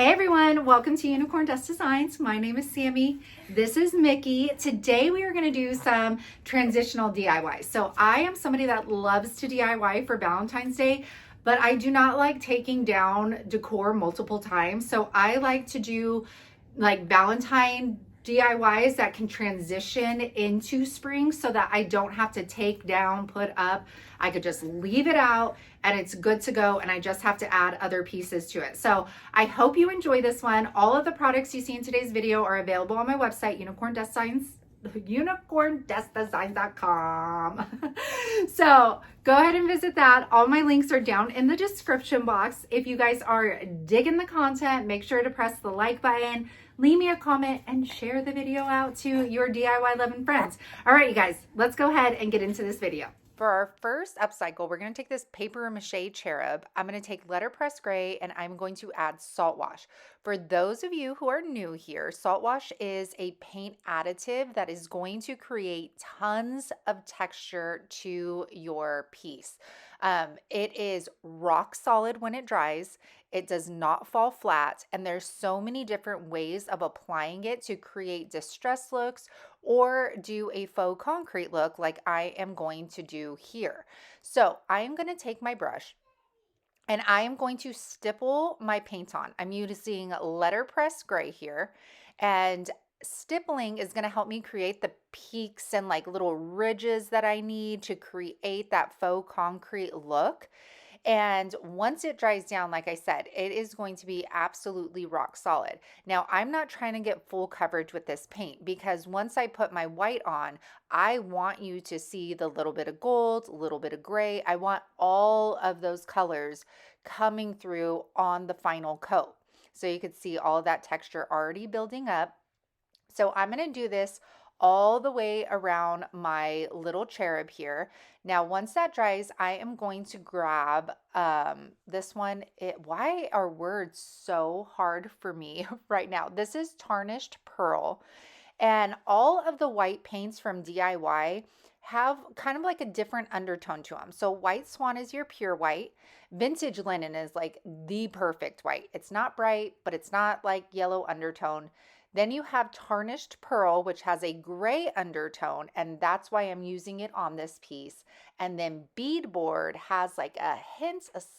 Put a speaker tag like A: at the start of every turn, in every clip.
A: Hey everyone, welcome to Unicorn Dust Designs. My name is Sammy. This is Mickey. Today we are going to do some transitional DIY. So I am somebody that loves to DIY for Valentine's Day, but I do not like taking down decor multiple times. So I like to do like Valentine DIYs that can transition into spring so that I don't have to take down, put up. I could just leave it out and it's good to go, and I just have to add other pieces to it. So I hope you enjoy this one. All of the products you see in today's video are available on my website, unicorndustdesigns.com. So go ahead and visit that. All my links are down in the description box. If you guys are digging the content, make sure to press the like button, leave me a comment, and share the video out to your DIY loving friends. All right, you guys, let's go ahead and get into this video.
B: For our first upcycle, we're going to take this paper mache cherub. I'm going to take letterpress gray and I'm going to add salt wash. For those of you who are new here, salt wash is a paint additive that is going to create tons of texture to your piece. It is rock solid when it dries. It does not fall flat, and there's so many different ways of applying it to create distress looks or do a faux concrete look like I am going to do here. So I am going to take my brush and I am going to stipple my paint on. I'm using letterpress gray here, and stippling is going to help me create the peaks and like little ridges that I need to create that faux concrete look. And once it dries down, like I said, it is going to be absolutely rock solid. Now, I'm not trying to get full coverage with this paint because once I put my white on, I want you to see the little bit of gold, a little bit of gray. I want all of those colors coming through on the final coat. So you could see all of that texture already building up. So I'm going to do this all the way around my little cherub here. Now, once that dries, I am going to grab this one. Why are words so hard for me right now? This is Tarnished Pearl. And all of the white paints from DIY have kind of like a different undertone to them. So White Swan is your pure white. Vintage Linen is like the perfect white. It's not bright, but it's not like yellow undertone. Then you have Tarnished Pearl, which has a gray undertone, and that's why I'm using it on this piece. And then Beadboard has like a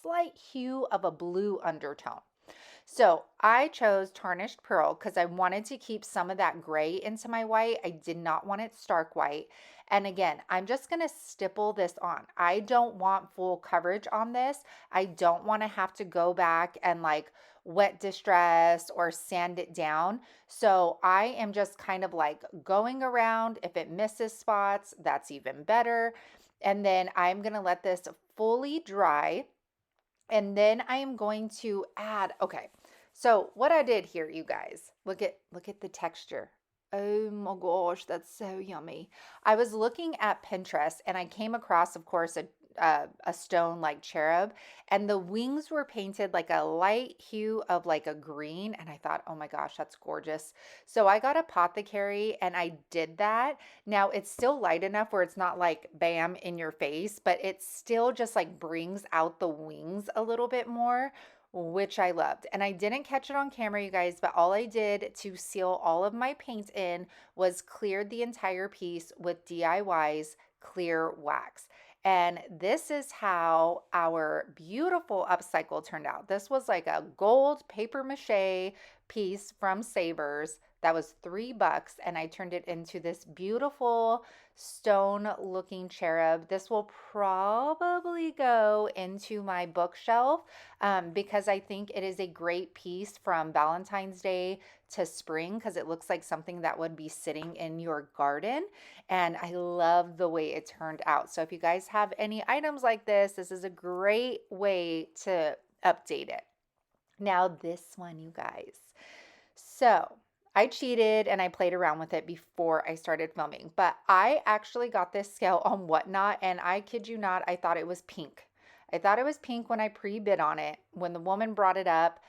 B: slight hue of a blue undertone. So I chose Tarnished Pearl because I wanted to keep some of that gray into my white. I did not want it stark white. And again, I'm just going to stipple this on. I don't want full coverage on this. I don't want to have to go back and like wet distress or sand it down. So I am just kind of like going around. If it misses spots, that's even better. And then I'm going to let this fully dry. And then I am going to add, okay, so what I did here, you guys, look at the texture. Oh my gosh, that's so yummy. I was looking at Pinterest and I came across, of course, a stone like cherub, and the wings were painted like a light hue of like a green, and I thought, oh my gosh, that's gorgeous. So I got apothecary and I did that. Now it's still light enough where it's not like bam in your face, but it still just like brings out the wings a little bit more, which I loved. And I didn't catch it on camera, you guys, but all I did to seal all of my paint in was cleared the entire piece with DIY's clear wax. And this is how our beautiful upcycle turned out. This was like a gold paper mache piece from Savers that was $3, and I turned it into this beautiful stone looking cherub. This will probably go into my bookshelf because I think it is a great piece from Valentine's Day to spring because it looks like something that would be sitting in your garden, and I love the way it turned out. So if you guys have any items like this is a great way to update it. Now this one, you guys. So I cheated and I played around with it before I started filming, but I actually got this scale on Whatnot, and I kid you not, I thought it was pink. I thought it was pink when I pre-bid on it. When the woman brought it up,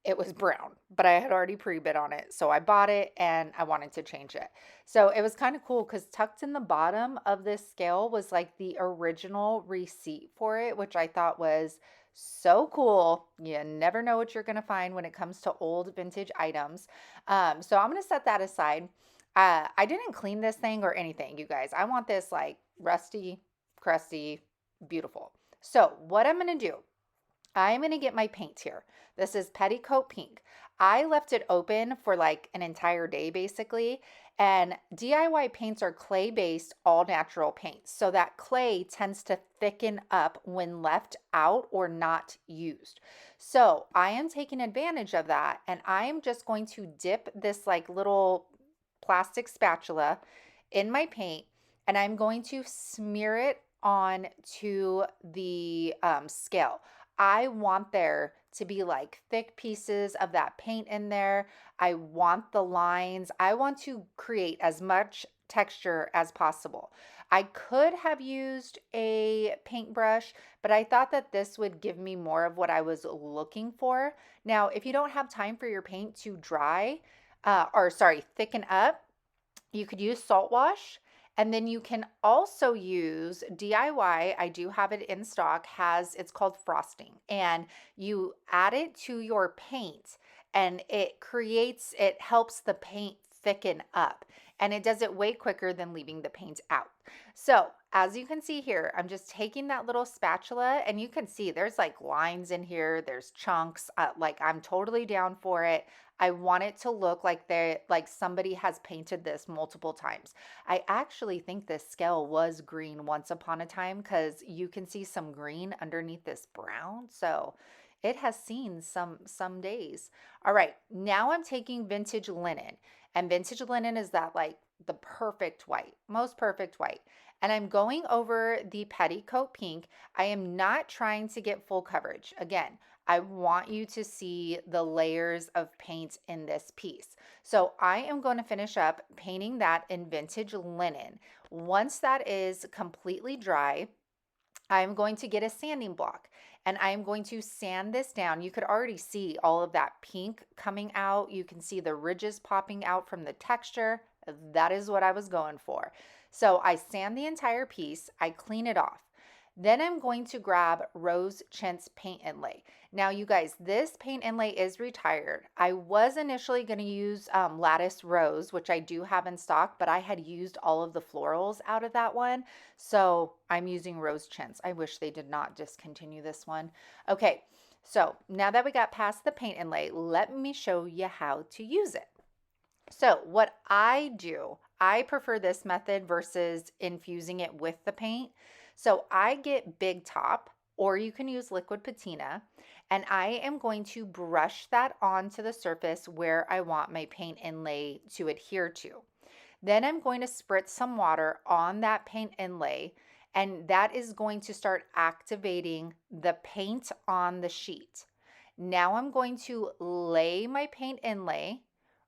B: it was brown, but I had already pre-bid on it. So I bought it and I wanted to change it. So it was kind of cool because tucked in the bottom of this scale was like the original receipt for it, which I thought was So cool. You never know what you're going to find when it comes to old vintage items. So I'm going to set that aside. I didn't clean this thing or anything, you guys. I want this like rusty, crusty, beautiful. So what I'm going to do, I'm going to get my paint here. This is Petticoat Pink. I left it open for like an entire day basically. And DIY paints are clay based, all natural paints. So that clay tends to thicken up when left out or not used. So I am taking advantage of that and I am just going to dip this like little plastic spatula in my paint and I'm going to smear it on to the scale. I want there to be like thick pieces of that paint in there. I want the lines. I want to create as much texture as possible. I could have used a paintbrush, but I thought that this would give me more of what I was looking for. Now, if you don't have time for your paint to dry, thicken up, you could use salt wash. And then you can also use DIY. I do have it in stock, it's called frosting. And you add it to your paint and it helps the paint thicken up. And it does it way quicker than leaving the paint out. So as you can see here, I'm just taking that little spatula and you can see there's like lines in here, there's chunks, like I'm totally down for it. I want it to look like somebody has painted this multiple times. I actually think this scale was green once upon a time because you can see some green underneath this brown. So it has seen some days. All right, now I'm taking vintage linen. And vintage linen is that like the perfect white, most perfect white. And I'm going over the petticoat pink. I am not trying to get full coverage. Again, I want you to see the layers of paint in this piece. So I am going to finish up painting that in vintage linen. Once that is completely dry, I'm going to get a sanding block and I'm going to sand this down. You could already see all of that pink coming out. You can see the ridges popping out from the texture. That is what I was going for. So I sand the entire piece, I clean it off. Then I'm going to grab Rose Chintz paint inlay. Now you guys, this paint inlay is retired. I was initially going to use Lattice Rose, which I do have in stock, but I had used all of the florals out of that one. So I'm using Rose Chintz. I wish they did not discontinue this one. Okay, so now that we got past the paint inlay, let me show you how to use it. So what I do, I prefer this method versus infusing it with the paint. So I get Big Top, or you can use liquid patina, and I am going to brush that onto the surface where I want my paint inlay to adhere to. Then I'm going to spritz some water on that paint inlay, and that is going to start activating the paint on the sheet. Now I'm going to lay my paint inlay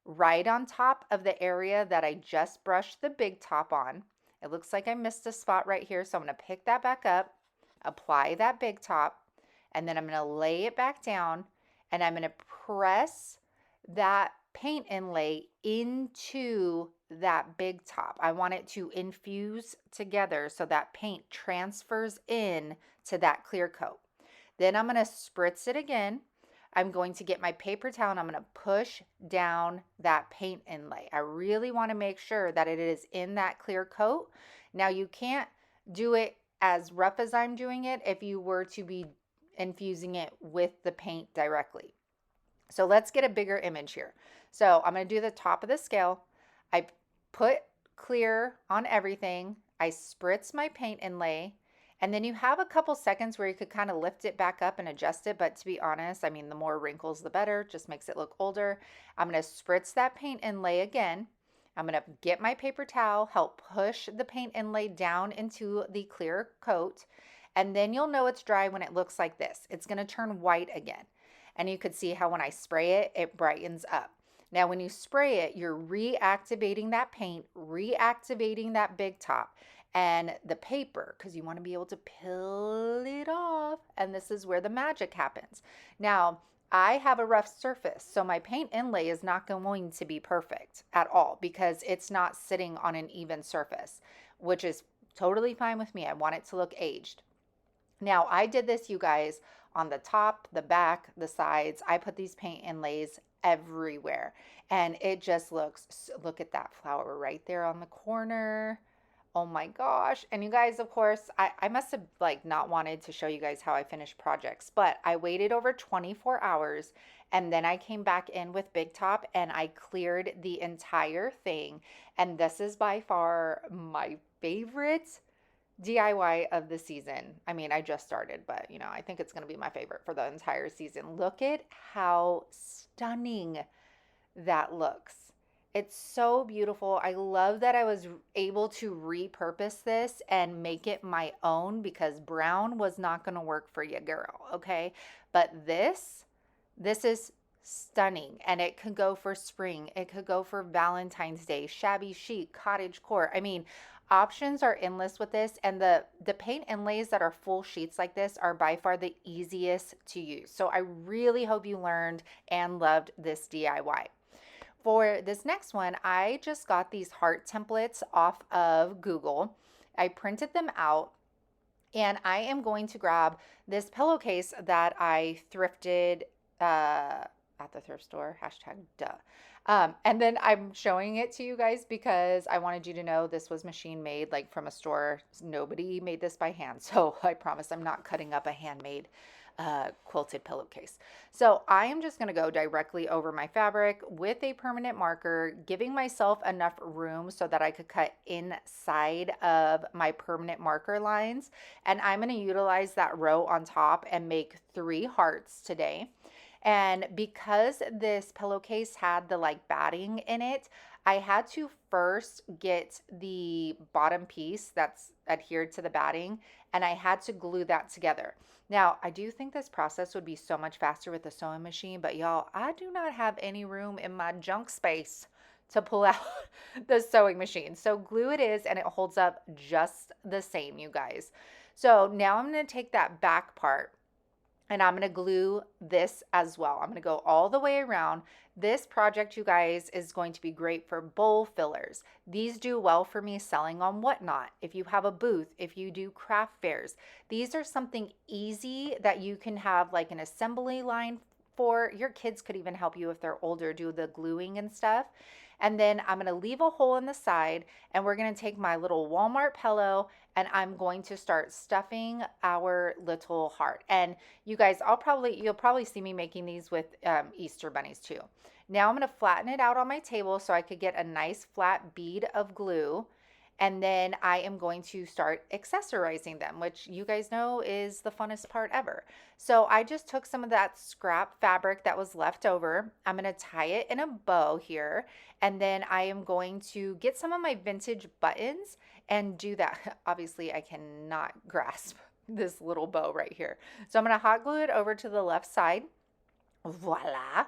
B: right on top of the area that I just brushed the Big Top on. It looks like I missed a spot right here, so I'm going to pick that back up, apply that Big Top, and then I'm going to lay it back down, and I'm going to press that paint inlay into that Big Top. I want it to infuse together so that paint transfers in to that clear coat. Then I'm going to spritz it again. I'm going to get my paper towel and I'm going to push down that paint inlay. I really want to make sure that it is in that clear coat. Now you can't do it as rough as I'm doing it if you were to be infusing it with the paint directly. So let's get a bigger image here. So I'm going to do the top of the scale. I put clear on everything. I spritz my paint inlay. And then you have a couple seconds where you could kind of lift it back up and adjust it. But to be honest, I mean, the more wrinkles, the better. Just makes it look older. I'm going to spritz that paint inlay again. I'm going to get my paper towel, help push the paint inlay down into the clear coat. And then you'll know it's dry when it looks like this. It's going to turn white again. And you could see how when I spray it, it brightens up. Now, when you spray it, you're reactivating that paint, reactivating that Big Top and the paper, because you want to be able to peel it off. And this is where the magic happens. Now, I have a rough surface, so my paint inlay is not going to be perfect at all because it's not sitting on an even surface, which is totally fine with me. I want it to look aged. Now, I did this, you guys, on the top, the back, the sides. I put these paint inlays everywhere, and it just looks, look at that flower right there on the corner. Oh my gosh. And you guys, of course, I must have like not wanted to show you guys how I finish projects, but I waited over 24 hours and then I came back in with Big Top and I cleared the entire thing. And this is by far my favorite DIY of the season. I mean, I just started, but I think it's going to be my favorite for the entire season. Look at how stunning that looks. It's so beautiful. I love that I was able to repurpose this and make it my own because brown was not going to work for you, girl, okay? But this is stunning, and it could go for spring. It could go for Valentine's Day, shabby chic, cottage core. I mean, options are endless with this, and the paint inlays that are full sheets like this are by far the easiest to use. So I really hope you learned and loved this DIY. For this next one, I just got these heart templates off of Google. I printed them out, and I am going to grab this pillowcase that I thrifted at the thrift store, hashtag duh. And then I'm showing it to you guys because I wanted you to know this was machine made, like from a store. Nobody made this by hand. So I promise I'm not cutting up a handmade quilted pillowcase. So I am just going to go directly over my fabric with a permanent marker, giving myself enough room so that I could cut inside of my permanent marker lines. And I'm going to utilize that row on top and make 3 hearts today. And because this pillowcase had the like batting in it, I had to first get the bottom piece that's adhered to the batting, and I had to glue that together. Now, I do think this process would be so much faster with the sewing machine, but y'all, I do not have any room in my junk space to pull out the sewing machine. So glue it is, and it holds up just the same, you guys. So now I'm going to take that back part and I'm going to glue this as well. I'm going to go all the way around. This project, you guys, is going to be great for bowl fillers. These do well for me selling on Whatnot. If you have a booth, if you do craft fairs, these are something easy that you can have like an assembly line for. Your kids could even help you if they're older, do the gluing and stuff. And then I'm going to leave a hole in the side, and we're going to take my little Walmart pillow and I'm going to start stuffing our little heart. And you guys, you'll probably see me making these with Easter bunnies too. Now I'm going to flatten it out on my table so I could get a nice flat bead of glue. And then I am going to start accessorizing them, which you guys know is the funnest part ever. So I just took some of that scrap fabric that was left over. I'm going to tie it in a bow here. And then I am going to get some of my vintage buttons and do that. Obviously, I cannot grasp this little bow right here. So I'm going to hot glue it over to the left side. Voila.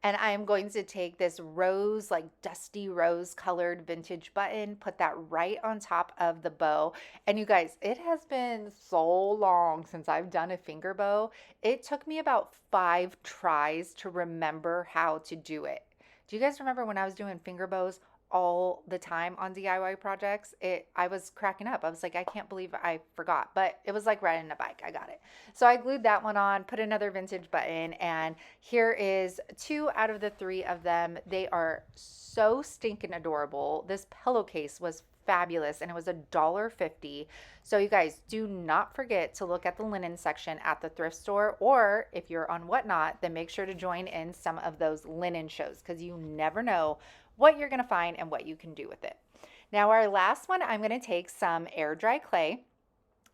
B: And I am going to take this rose, like dusty rose colored vintage button, put that right on top of the bow. And you guys, it has been so long since I've done a finger bow. It took me about 5 tries to remember how to do it. Do you guys remember when I was doing finger bows all the time on DIY projects? I was cracking up. I was like, I can't believe I forgot, but it was like riding a bike. I got it. So I glued that one on, put another vintage button, and here is 2 out of the 3 of them. They are so stinking adorable. This pillowcase was fabulous, and it was $1.50. So you guys, do not forget to look at the linen section at the thrift store, or if you're on Whatnot, then make sure to join in some of those linen shows because you never know what you're going to find and what you can do with it. Now our last one, I'm going to take some air dry clay.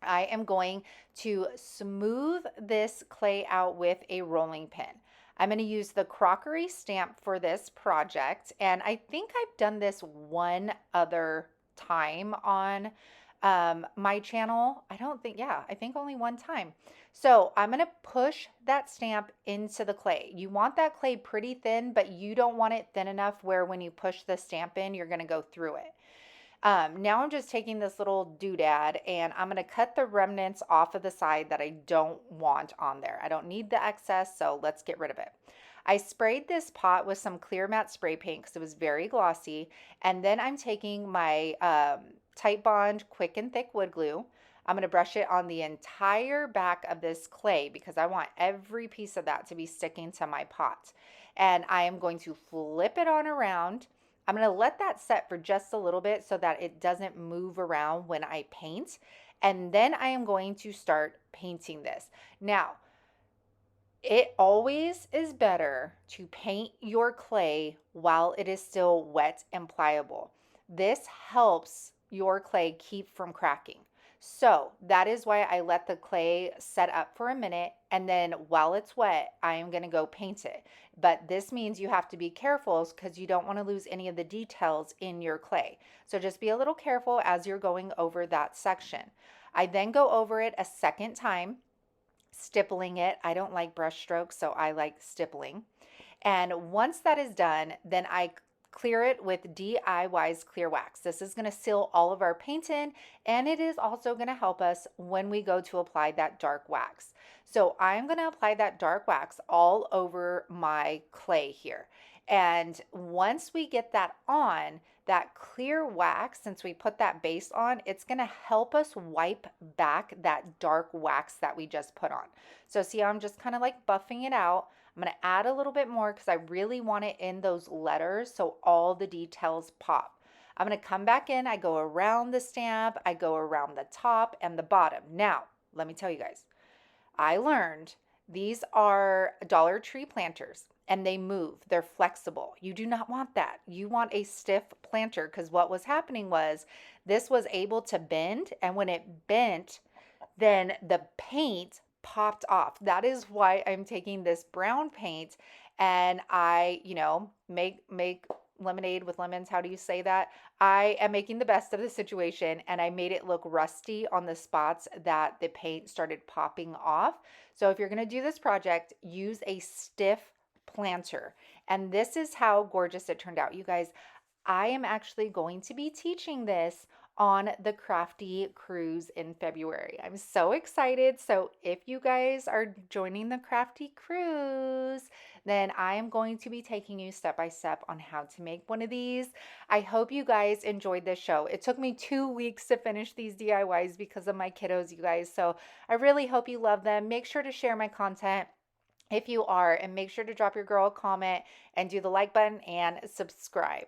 B: I am going to smooth this clay out with a rolling pin. I'm going to use the crockery stamp for this project, and I think I've done this one other time on my channel. I think only one time. So I'm going to push that stamp into the clay. You want that clay pretty thin, but you don't want it thin enough where when you push the stamp in, you're going to go through it. Now I'm just taking this little doodad and I'm going to cut the remnants off of the side that I don't want on there. I don't need the excess, so let's get rid of it. I sprayed this pot with some clear matte spray paint because it was very glossy. And then I'm taking my Tite Bond Quick and Thick wood glue. I'm going to brush it on the entire back of this clay because I want every piece of that to be sticking to my pot. And I am going to flip it on around. I'm going to let that set for just a little bit so that it doesn't move around when I paint. And then I am going to start painting this. Now, it always is better to paint your clay while it is still wet and pliable. This helps your clay keep from cracking. So that is why I let the clay set up for a minute, and then while it's wet, I am going to go paint it. But this means you have to be careful because you don't want to lose any of the details in your clay. So just be a little careful as you're going over that section. I then go over it a second time, stippling it. I don't like brush strokes, so I like stippling. And once that is done, then I clear it with DIY's clear wax. This is going to seal all of our paint in, and it is also going to help us when we go to apply that dark wax. So I'm going to apply that dark wax all over my clay here. And once we get that on, that clear wax, since we put that base on, it's going to help us wipe back that dark wax that we just put on. So see how I'm just kind of like buffing it out. I'm going to add a little bit more because I really want it in those letters so all the details pop. I'm going to come back in. I go around the stamp. I go around the top and the bottom. Now, let me tell you guys, I learned these are Dollar Tree planters and they move. They're flexible. You do not want that. You want a stiff planter because what was happening was this was able to bend, and when it bent, then the paint popped off. That is why I'm taking this brown paint and I, make lemonade with lemons. How do you say that? I am making the best of the situation, and I made it look rusty on the spots that the paint started popping off. So if you're going to do this project, use a stiff planter. And this is how gorgeous it turned out. You guys, I am actually going to be teaching this on the Crafty Cruise in February. I'm so excited. So if you guys are joining the Crafty Cruise, then I am going to be taking you step by step on how to make one of these. I hope you guys enjoyed this show. It took me 2 weeks to finish these DIYs because of my kiddos, you guys. So I really hope you love them. Make sure to share my content if you are, and make sure to drop your girl a comment and do the like button and subscribe.